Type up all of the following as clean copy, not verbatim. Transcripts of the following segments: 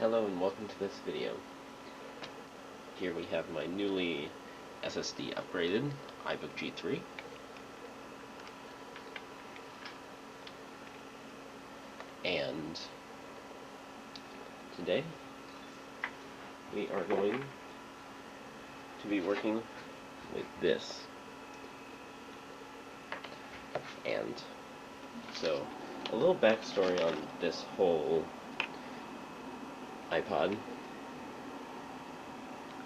Hello and welcome to this video. Here we have my newly SSD upgraded iBook G3. And today we are going to be working with this. And so a little backstory on this whole iPod.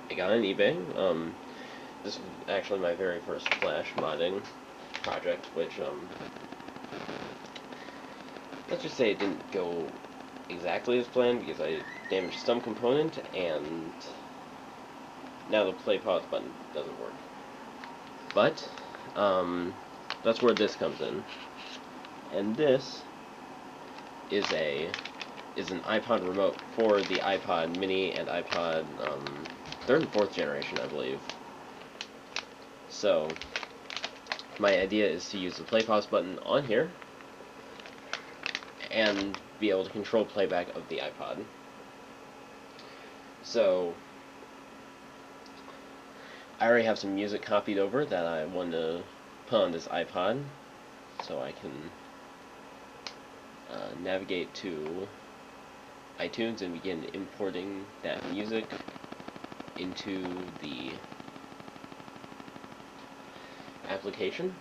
I got on eBay. This was actually my very first flash modding project, which let's just say it didn't go exactly as planned because I damaged some component and now the play pause button doesn't work. But that's where this comes in. And this is an iPod remote for the iPod mini and iPod 3rd and 4th generation, I believe. So my idea is to use the play pause button on here and be able to control playback of the iPod. So I already have some music copied over that I want to put on this iPod, so I can navigate to iTunes and begin importing that music into the application.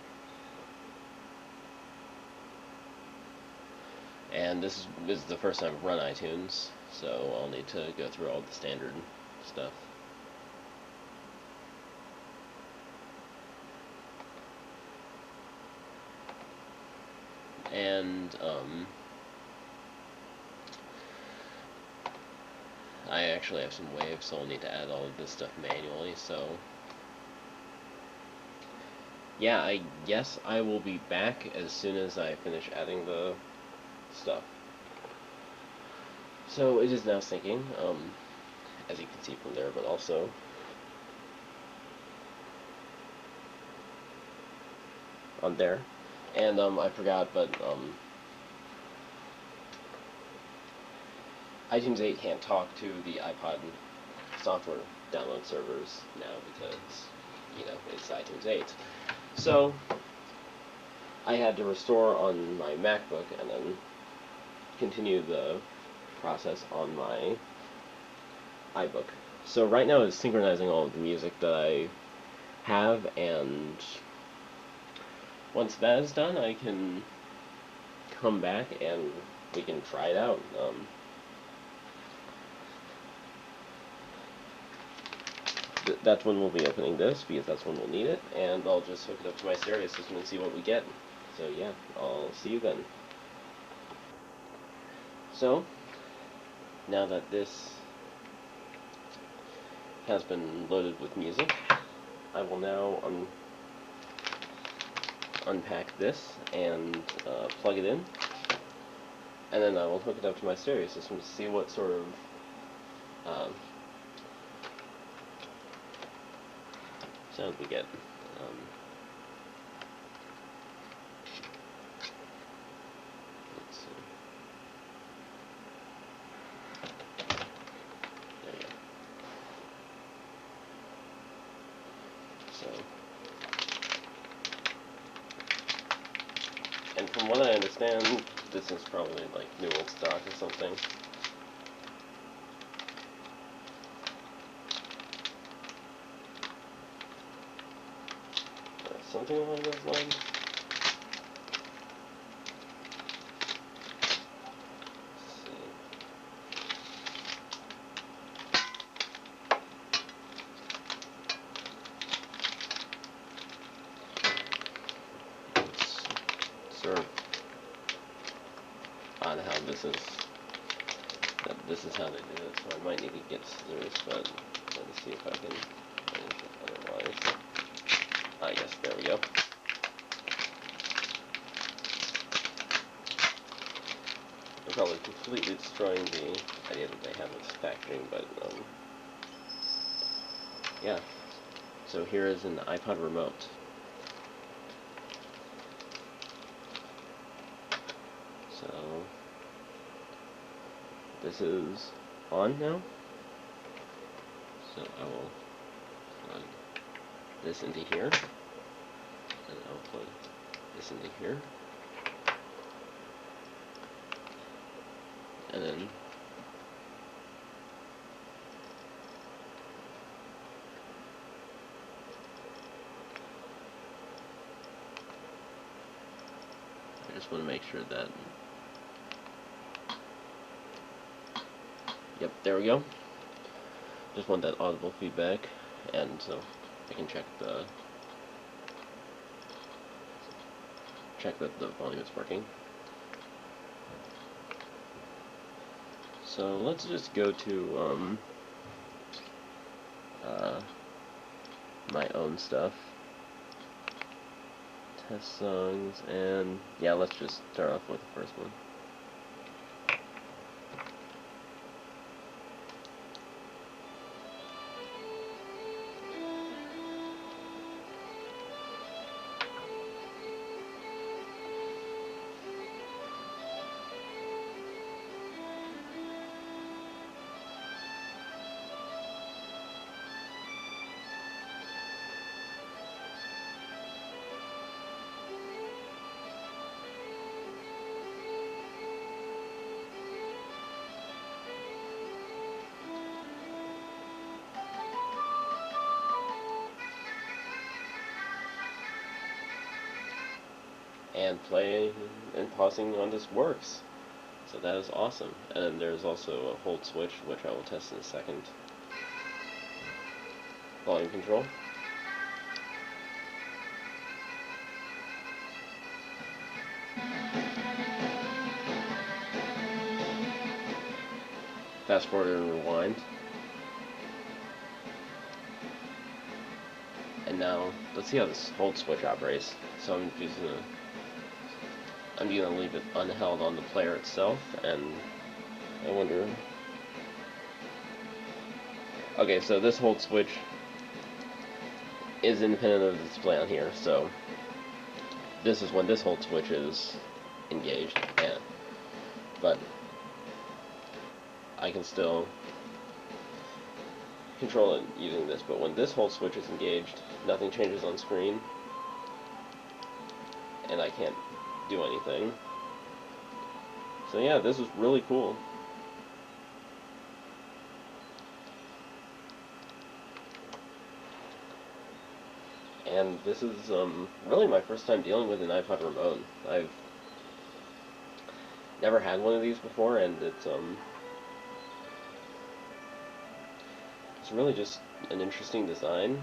And this is the first time I've run iTunes, so I'll need to go through all the standard stuff. And I actually have some waves, so I'll need to add all of this stuff manually, so yeah, I guess I will be back as soon as I finish adding the stuff. So it is now syncing, as you can see from there, but also on there. And I forgot, but iTunes 8 can't talk to the iPod software download servers now because, you know, it's iTunes 8. So I had to restore on my MacBook and then continue the process on my iBook. So right now it's synchronizing all of the music that I have, and once that is done, I can come back and we can try it out. That's when we'll be opening this, because that's when we'll need it, and I'll just hook it up to my stereo system and see what we get. So yeah, I'll see you then. So, now that this has been loaded with music, I will now unpack this and plug it in, and then I will hook it up to my stereo system to see what sort of sound we get. Let's see. There we go. So, and from what I understand, this is probably like new old stock or something. Something along those lines. Let's see. It's sort of odd how this is how they do it, so I might need to get scissors, but let me see if I can finish it otherwise. Ah, yes, there we go. I'm probably completely destroying the idea that they have with packaging, but yeah. So here is an iPod remote. So this is on now. So I will plug this into here, and I'll plug this into here, and then I just want to make sure that, yep, there we go. Just want that audible feedback, and so I can check that the volume is working. So let's just go to my own stuff, test songs, and yeah, let's just start off with the first one. And playing and pausing on this works. So that is awesome. And there's also a hold switch, which I will test in a second. Volume control. Fast forward and rewind. And now, let's see how this hold switch operates. So I'm gonna leave it unheld on the player itself, and I wonder. Okay, so this hold switch is independent of the display on here, so this is when this hold switch is engaged, but I can still control it using this. But when this hold switch is engaged, nothing changes on screen, and I can't do anything. So yeah, this is really cool. And this is really my first time dealing with an iPod remote. I've never had one of these before, and it's really just an interesting design.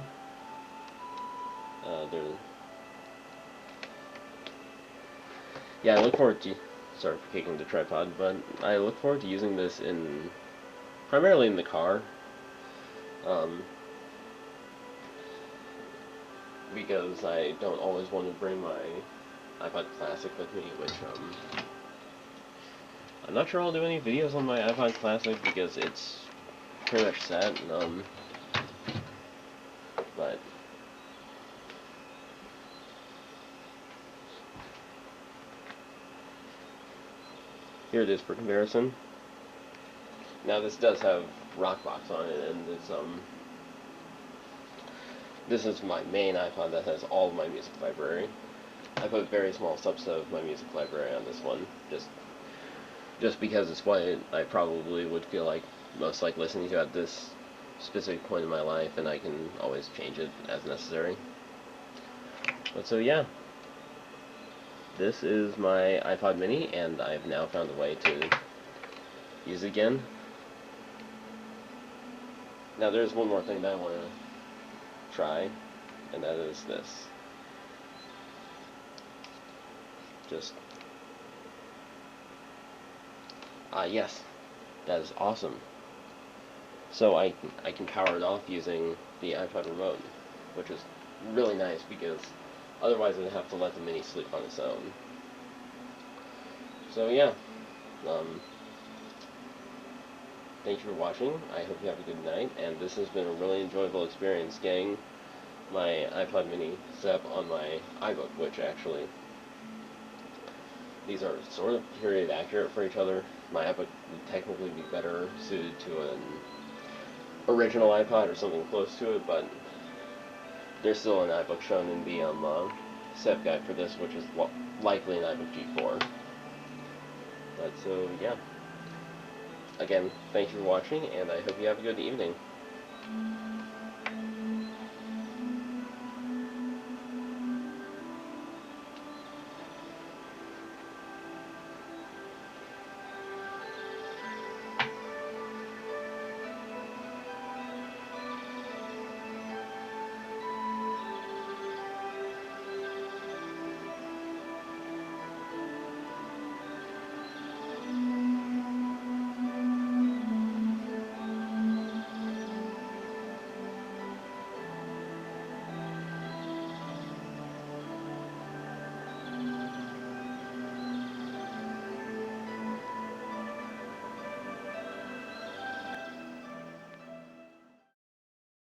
Yeah, I look forward to. Sorry for kicking the tripod, but I look forward to using this primarily in the car. Because I don't always want to bring my iPod Classic with me, which I'm not sure I'll do any videos on my iPod Classic because it's pretty much set. But here it is for comparison. Now this does have Rockbox on it, and this is my main iPod that has all of my music library. I put a very small subset of my music library on this one, just because it's what I probably would feel like most like listening to at this specific point in my life, and I can always change it as necessary. But so yeah, this is my iPod mini, and I've now found a way to use it again. Now there's one more thing that I want to try, and that is this. Yes, that is awesome. So I can power it off using the iPod remote, which is really nice because otherwise I'd have to let the mini sleep on its own. So yeah, thank you for watching. I hope you have a good night, and this has been a really enjoyable experience getting my iPod mini set up on my iBook, which actually, these are sort of period accurate for each other. my iBook would technically be better suited to an original iPod or something close to it, but there's still an iBook shown in the setup guide for this, which is likely an iBook G4. But so, yeah. Again, thank you for watching, and I hope you have a good evening.